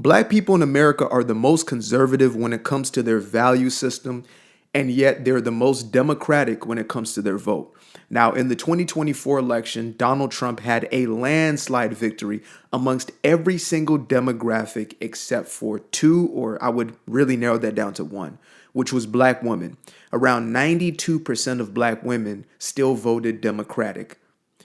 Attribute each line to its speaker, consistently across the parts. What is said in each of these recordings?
Speaker 1: Black people in America are the most conservative when it comes to their value system, and yet they're the most democratic when it comes to their vote. Now, in the 2024 election, Donald Trump had a landslide victory amongst every single demographic except for two, or I would really narrow that down to one, which was Black women. Around 92% of Black women still voted Democratic.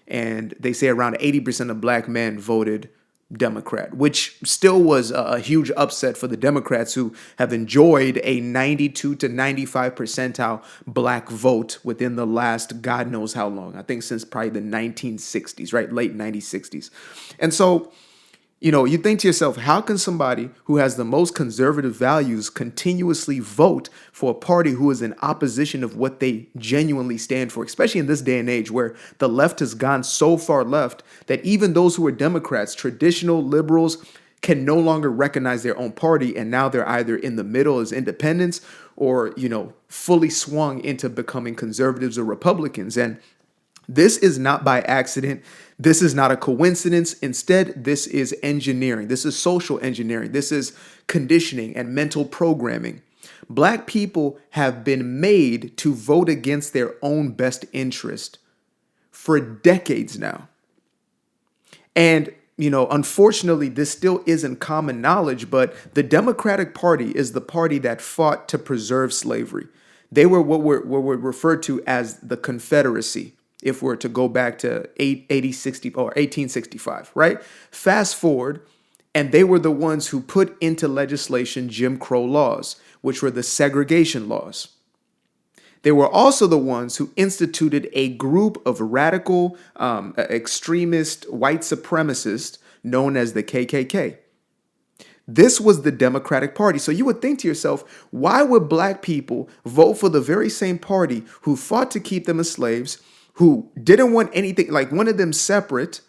Speaker 1: And they say around 80% of Black men voted Democrat, which still was a huge upset for the Democrats, who have enjoyed a 92 to 95 percentile Black vote within the last God knows how long. I think since probably the 1960s, right? Late 1960s. And so, you think to yourself, how can somebody who has the most conservative values continuously vote for a party who is in opposition of what they genuinely stand for, especially in this day and age where the left has gone so far left that even those who are Democrats, traditional liberals, can no longer recognize their own party. And now they're either in the middle as independents or, fully swung into becoming conservatives or Republicans. And this is not by accident. This is not a coincidence. Instead, this is engineering. This is social engineering. This is conditioning and mental programming. Black people have been made to vote against their own best interest for decades now. And, unfortunately, this still isn't common knowledge, but the Democratic Party is the party that fought to preserve slavery. They were what were referred to as the Confederacy, if we're to go back to 1865, right? Fast forward, and they were the ones who put into legislation Jim Crow laws, which were the segregation laws. They were also the ones who instituted a group of radical, extremist white supremacists known as the KKK. This was the Democratic Party. So you would think to yourself, why would Black people vote for the very same party who fought to keep them as slaves, who didn't want anything, like wanted them separate,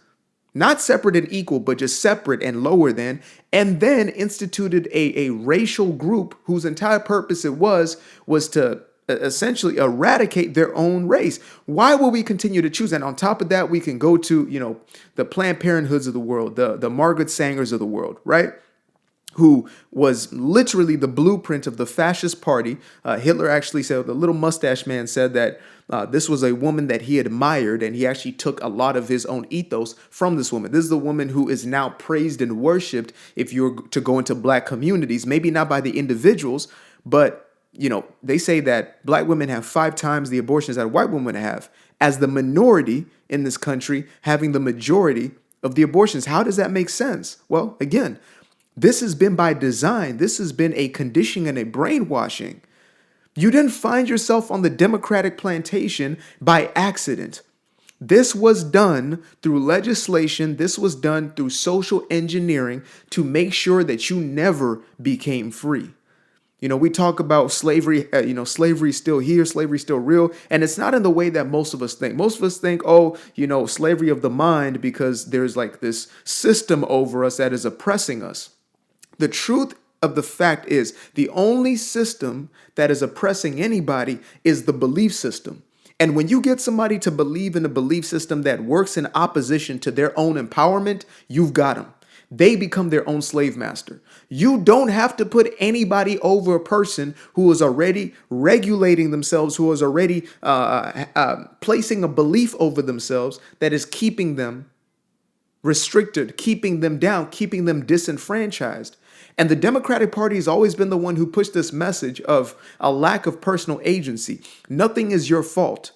Speaker 1: not separate and equal, but just separate and lower than, and then instituted a racial group whose entire purpose it was to essentially eradicate their own race? Why will we continue to choose? And on top of that, we can go to, the Planned Parenthoods of the world, the Margaret Sangers of the world, right? Who was literally the blueprint of the fascist party. Hitler actually said, the little mustache man said that this was a woman that he admired, and he actually took a lot of his own ethos from this woman. This is the woman who is now praised and worshipped if you were to go into Black communities, maybe not by the individuals, but they say that Black women have 5 times the abortions that white women have, as the minority in this country having the majority of the abortions. How does that make sense? Well, again, this has been by design. This has been a conditioning and a brainwashing. You didn't find yourself on the Democratic plantation by accident. This was done through legislation. This was done through social engineering to make sure that you never became free. We talk about slavery, slavery is still here, slavery is still real. And it's not in the way that most of us think. Most of us think, slavery of the mind, because there's like this system over us that is oppressing us. The truth of the fact is the only system that is oppressing anybody is the belief system. And when you get somebody to believe in a belief system that works in opposition to their own empowerment, you've got them. They become their own slave master. You don't have to put anybody over a person who is already regulating themselves, who is already placing a belief over themselves that is keeping them restricted, keeping them down, keeping them disenfranchised. And the Democratic Party has always been the one who pushed this message of a lack of personal agency. Nothing is your fault.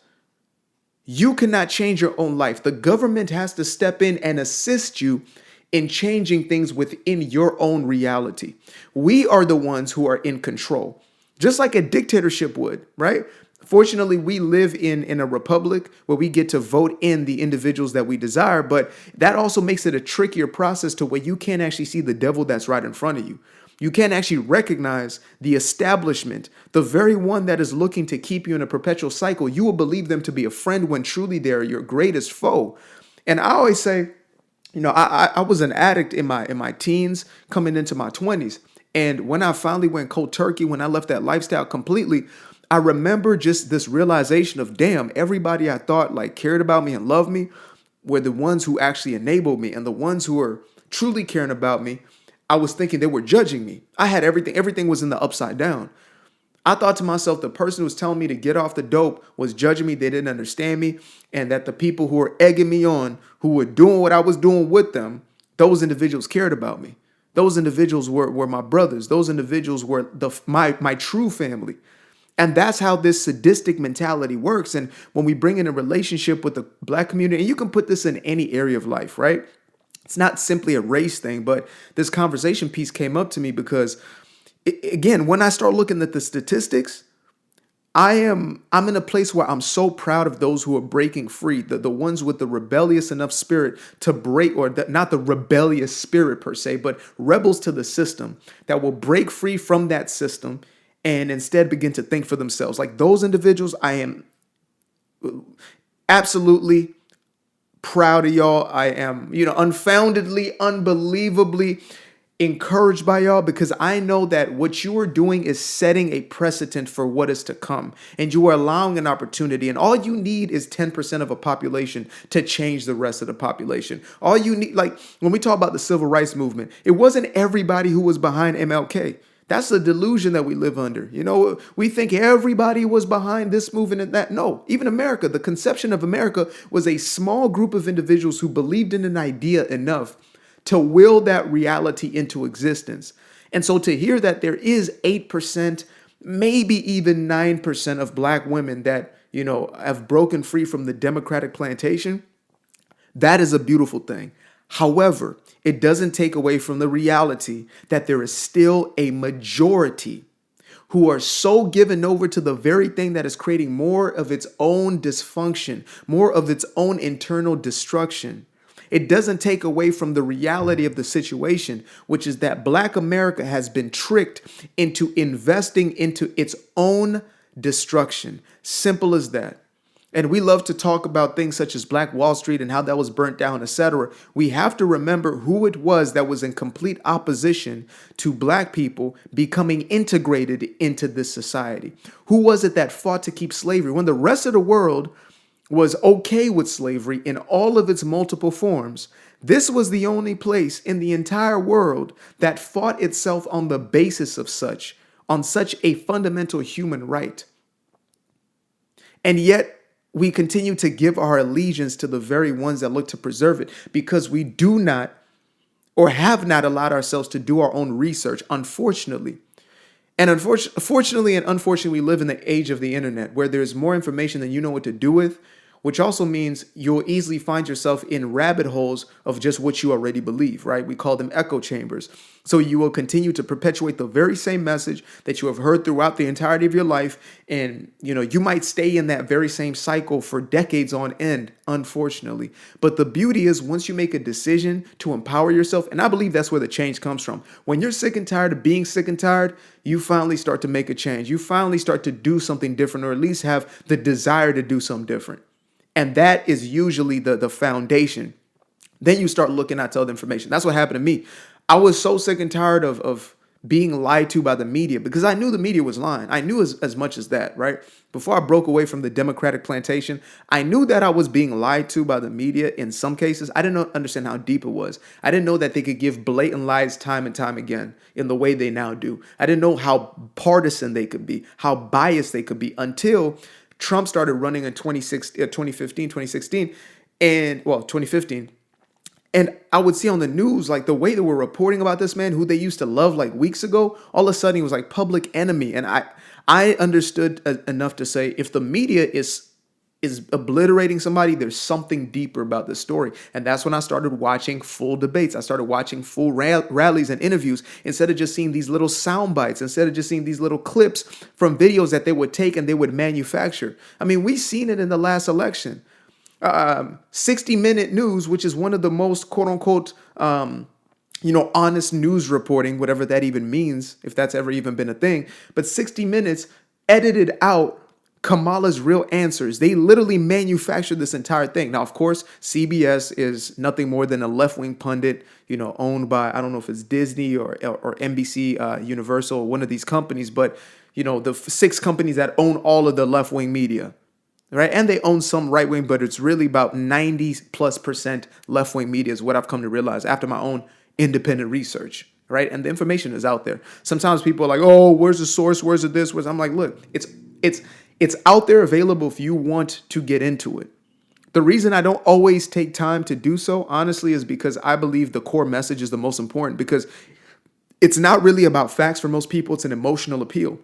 Speaker 1: You cannot change your own life. The government has to step in and assist you in changing things within your own reality. We are the ones who are in control, just like a dictatorship would, right? Fortunately, we live in a republic where we get to vote in the individuals that we desire, but that also makes it a trickier process to where you can't actually see the devil that's right in front of you. You can't actually recognize the establishment, the very one that is looking to keep you in a perpetual cycle. You will believe them to be a friend when truly they're your greatest foe. And I always say, I was an addict in my teens, coming into my 20s. And when I finally went cold turkey, when I left that lifestyle completely, I remember just this realization of, damn, everybody I thought cared about me and loved me were the ones who actually enabled me, and the ones who were truly caring about me I was thinking they were judging me. I had everything was in the upside down. I thought to myself, the person who was telling me to get off the dope was judging me. They didn't understand me. And that the people who were egging me on, who were doing what I was doing with them, those individuals cared about me. Those individuals were my brothers. Those individuals were my true family. And that's how this sadistic mentality works. And when we bring in a relationship with the Black community, and you can put this in any area of life, right? It's not simply a race thing, but this conversation piece came up to me because, again, when I start looking at the statistics, I'm in a place where I'm so proud of those who are breaking free, the ones with the rebellious enough spirit to break, or not the rebellious spirit per se, but rebels to the system that will break free from that system and instead begin to think for themselves. Like those individuals, I am absolutely proud of y'all. I am, unfoundedly, unbelievably encouraged by y'all, because I know that what you are doing is setting a precedent for what is to come, and you are allowing an opportunity, and all you need is 10% of a population to change the rest of the population. All you need, like when we talk about the civil rights movement, it wasn't everybody who was behind MLK. That's a delusion that we live under. We think everybody was behind this movement and that. No, even America, the conception of America was a small group of individuals who believed in an idea enough to will that reality into existence. And so to hear that there is 8%, maybe even 9% of Black women that, have broken free from the Democratic plantation, that is a beautiful thing. However, it doesn't take away from the reality that there is still a majority who are so given over to the very thing that is creating more of its own dysfunction, more of its own internal destruction. It doesn't take away from the reality of the situation, which is that Black America has been tricked into investing into its own destruction. Simple as that. And we love to talk about things such as Black Wall Street and how that was burnt down, etc. We have to remember who it was that was in complete opposition to Black people becoming integrated into this society. Who was it that fought to keep slavery when the rest of the world was okay with slavery in all of its multiple forms? This was the only place in the entire world that fought itself on the basis of on such a fundamental human right. And yet, we continue to give our allegiance to the very ones that look to preserve it, because we do not or have not allowed ourselves to do our own research, unfortunately. And unfortunately, we live in the age of the internet where there's more information than you know what to do with, which also means you'll easily find yourself in rabbit holes of just what you already believe, right? We call them echo chambers. So you will continue to perpetuate the very same message that you have heard throughout the entirety of your life. And, you might stay in that very same cycle for decades on end, unfortunately. But the beauty is once you make a decision to empower yourself, and I believe that's where the change comes from. When you're sick and tired of being sick and tired, you finally start to make a change. You finally start to do something different, or at least have the desire to do something different. And that is usually the foundation. Then you start looking at other information. That's what happened to me. I was so sick and tired of being lied to by the media, because I knew the media was lying. I knew as much as that, right? Before I broke away from the Democratic plantation, I knew that I was being lied to by the media in some cases. I didn't understand how deep it was. I didn't know that they could give blatant lies time and time again in the way they now do. I didn't know how partisan they could be, how biased they could be, until Trump started running in 2015, and 2015. And I would see on the news, like the way they were reporting about this man who they used to love like weeks ago, all of a sudden he was like public enemy. And I understood enough to say, if the media is obliterating somebody, there's something deeper about this story. And that's when I started watching full debates. I started watching full rallies and interviews, instead of just seeing these little sound bites, instead of just seeing these little clips from videos that they would take and they would manufacture. I mean, we've seen it in the last election. 60-minute news, which is one of the most quote unquote, honest news reporting, whatever that even means, if that's ever even been a thing. But 60 Minutes edited out Kamala's real answers. They literally manufactured this entire thing. Now, of course, CBS is nothing more than a left-wing pundit, owned by, I don't know if it's Disney or NBC, Universal, one of these companies, but, the 6 companies that own all of the left-wing media, right? And they own some right-wing, but it's really about 90+% left-wing media is what I've come to realize after my own independent research. right? And the information is out there. Sometimes people are like, oh, where's the source? Where's the this? I'm like, look, it's out there available if you want to get into it. The reason I don't always take time to do so, honestly, is because I believe the core message is the most important, because it's not really about facts for most people. It's an emotional appeal.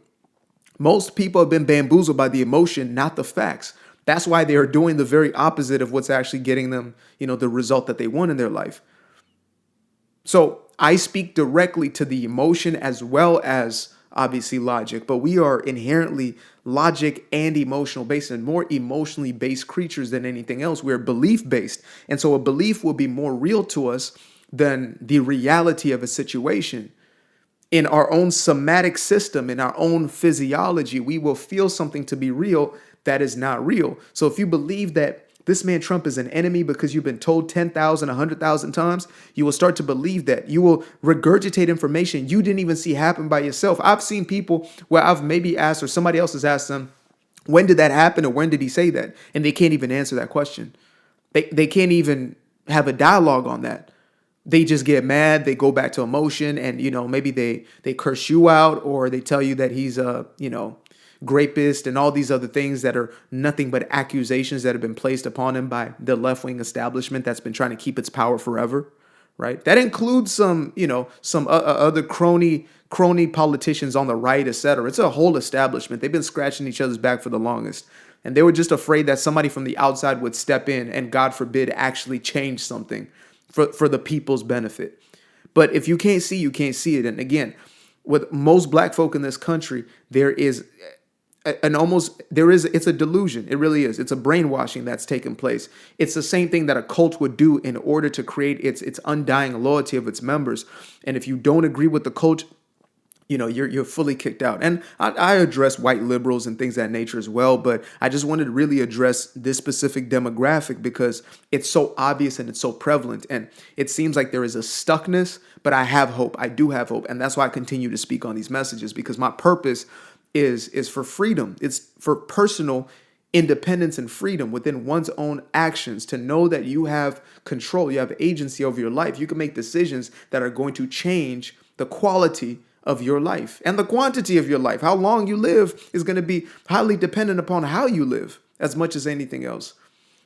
Speaker 1: Most people have been bamboozled by the emotion, not the facts. That's why they are doing the very opposite of what's actually getting them, the result that they want in their life. So I speak directly to the emotion as well as obviously logic, but we are inherently logic and emotional based, and more emotionally based creatures than anything else. We're belief based. And so a belief will be more real to us than the reality of a situation. In our own somatic system, in our own physiology, we will feel something to be real that is not real. So if you believe that this man Trump is an enemy because you've been told 10,000, 100,000 times, you will start to believe that. You will regurgitate information you didn't even see happen by yourself. I've seen people where I've maybe asked, or somebody else has asked them, when did that happen, or when did he say that? And they can't even answer that question. They can't even have a dialogue on that. They just get mad. They go back to emotion, and maybe they curse you out, or they tell you that he's a rapist and all these other things that are nothing but accusations that have been placed upon him by the left-wing establishment that's been trying to keep its power forever, right? That includes some other crony politicians on the right, etc. It's a whole establishment. They've been scratching each other's back for the longest, and they were just afraid that somebody from the outside would step in and, God forbid, actually change something for the people's benefit. But if you can't see, you can't see it. And again, with most black folk in this country, it's a delusion. It really is. It's a brainwashing that's taken place. It's the same thing that a cult would do in order to create its undying loyalty of its members. And if you don't agree with the cult, you're fully kicked out. And I address white liberals and things of that nature as well, but I just wanted to really address this specific demographic because it's so obvious and it's so prevalent. And it seems like there is a stuckness, but I have hope. I do have hope. And that's why I continue to speak on these messages, because my purpose is for freedom. It's for personal independence and freedom within one's own actions, to know that you have control, you have agency over your life. You can make decisions that are going to change the quality of your life and the quantity of your life. How long you live is going to be highly dependent upon how you live as much as anything else.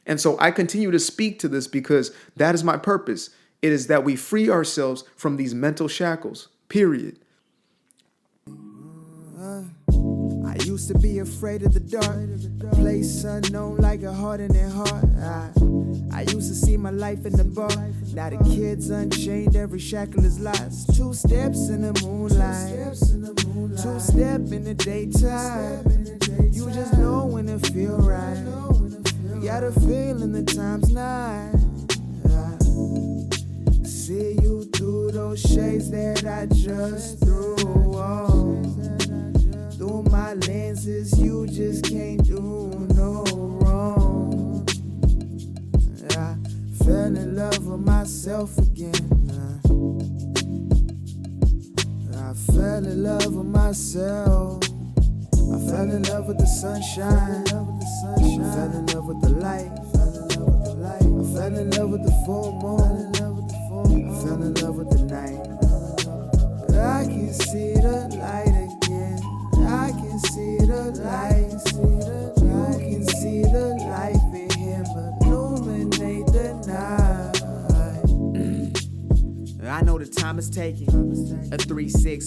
Speaker 1: And so I continue to speak to this because that is my purpose. It is that we free ourselves from these mental shackles, period.
Speaker 2: I used to be afraid of the dark, place unknown like a heart in their heart. I used to see my life in the bar. Now the kids unchained, every shackle is lost. 2 steps in the moonlight, 2 step in the daytime. You just know when it feel right. You got a feeling the time's not. See you through those shades that I just threw on. Through my lenses, you just can't do no wrong. I fell in love with myself again. I fell in love with myself. I fell in love with the sunshine. I fell in love with the light. I fell in love with the full moon. I fell in love with the night. I can see the light again. I can see the light. You can see the life in him illuminate the night. I know the time is taking. A 3-6